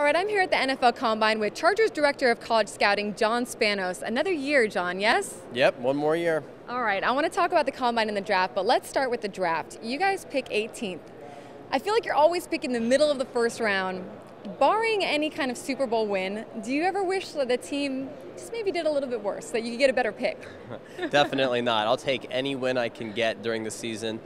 All right, I'm here at the NFL Combine with Chargers Director of College Scouting, John Spanos. Another year, John, yes? Yep, one more year. All right, I want to talk about the Combine and the draft, but let's start with the draft. You guys pick 18th. I feel like you're always picking the middle of the first round. Barring any kind of Super Bowl win, do you ever wish that the team just maybe did a little bit worse, that you could get a better pick? Definitely not. I'll take any win I can get during the season.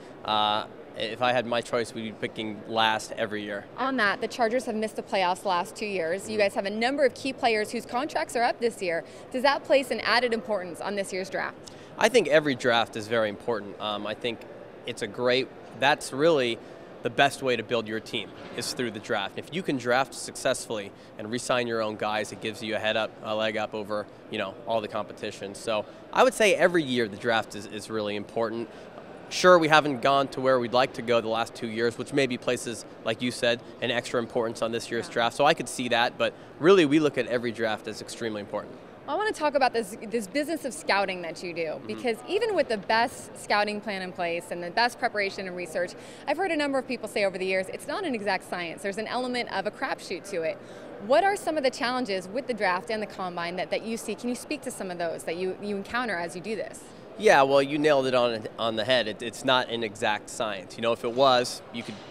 If I had my choice, we'd be picking last every year. On that, the Chargers have missed the playoffs the last 2 years. You guys have a number of key players whose contracts are up this year. Does that place an added importance on this year's draft? I think every draft is very important. I think that's really the best way to build your team is through the draft. If you can draft successfully and re-sign your own guys, it gives you a leg up over, all the competition. So I would say every year the draft is really important. Sure, we haven't gone to where we'd like to go the last 2 years, which maybe places, like you said, an extra importance on this year's draft. So I could see that, but really we look at every draft as extremely important. I want to talk about this business of scouting that you do, because even with the best scouting plan in place and the best preparation and research, I've heard a number of people say over the years, it's not an exact science. There's an element of a crapshoot to it. What are some of the challenges with the draft and the combine that you see? Can you speak to some of those that you encounter as you do this? Yeah, well, you nailed it on the head. It's not an exact science. If it was,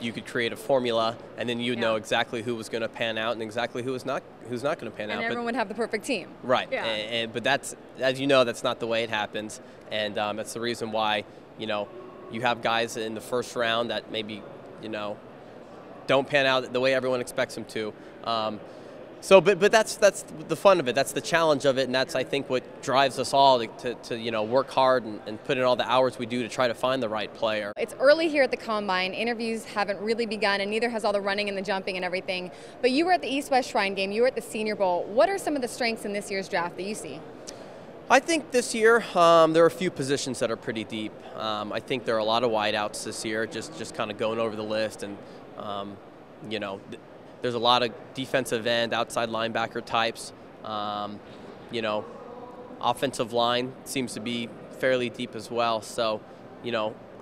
you could create a formula, and then you'd know exactly who was going to pan out and exactly who's not going to pan out. And everyone would have the perfect team. Right. Yeah. But that's, as you know, that's not the way it happens, and that's the reason why you have guys in the first round that maybe don't pan out the way everyone expects them to. But that's the fun of it. That's the challenge of it, and that's, I think, what drives us all to work hard and put in all the hours we do to try to find the right player. It's early here at the Combine. Interviews haven't really begun, and neither has all the running and the jumping and everything. But you were at the East-West Shrine game. You were at the Senior Bowl. What are some of the strengths in this year's draft that you see? I think this year there are a few positions that are pretty deep. I think there are a lot of wideouts this year, just kind of going over the list, and there's a lot of defensive end, outside linebacker types. Offensive line seems to be fairly deep as well. So,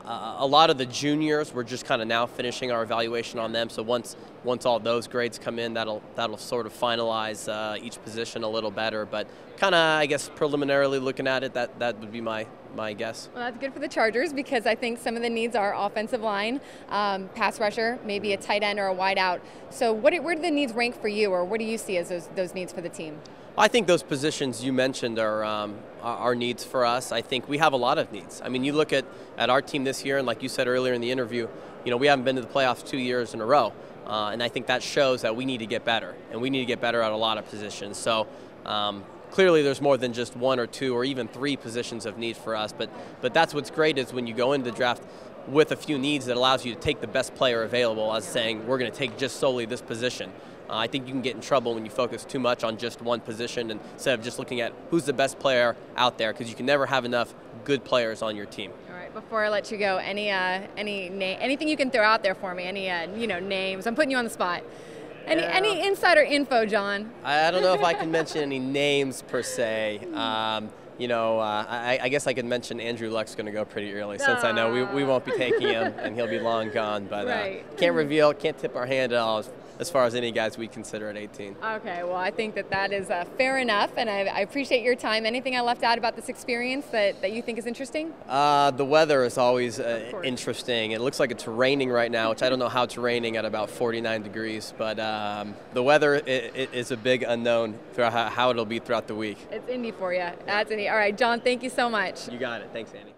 a lot of the juniors, we're just kind of now finishing our evaluation on them. So once all those grades come in, that'll sort of finalize each position a little better. But kind of, I guess, preliminarily looking at it, that would be my guess. Well, that's good for the Chargers, because I think some of the needs are offensive line, pass rusher, maybe a tight end or a wide out. So where do the needs rank for you, or what do you see as those needs for the team? I think those positions you mentioned are needs for us. I think we have a lot of needs. I mean, you look at our team this year, and like you said earlier in the interview, we haven't been to the playoffs 2 years in a row. And I think that shows that we need to get better, and we need to get better at a lot of positions. So clearly there's more than just one or two or even three positions of need for us. But that's what's great, is when you go into the draft with a few needs, that allows you to take the best player available, as saying we're going to take just solely this position. I think you can get in trouble when you focus too much on just one position instead of just looking at who's the best player out there, because you can never have enough good players on your team. All right, before I let you go, anything you can throw out there for me? Any names? I'm putting you on the spot. Any insider info, John? I don't know if I can mention any names per se. I guess I could mention Andrew Luck's going to go pretty early, since I know we won't be taking him and he'll be long gone. But can't tip our hand at all as far as any guys we consider at 18. Okay, well, I think that is fair enough, and I appreciate your time. Anything I left out about this experience that you think is interesting? The weather is always interesting. It looks like it's raining right now, which I don't know how it's raining at about 49 degrees, but the weather is a big unknown for how it'll be throughout the week. It's Indy for you. That's Indy. All right, John, thank you so much. You got it. Thanks, Annie.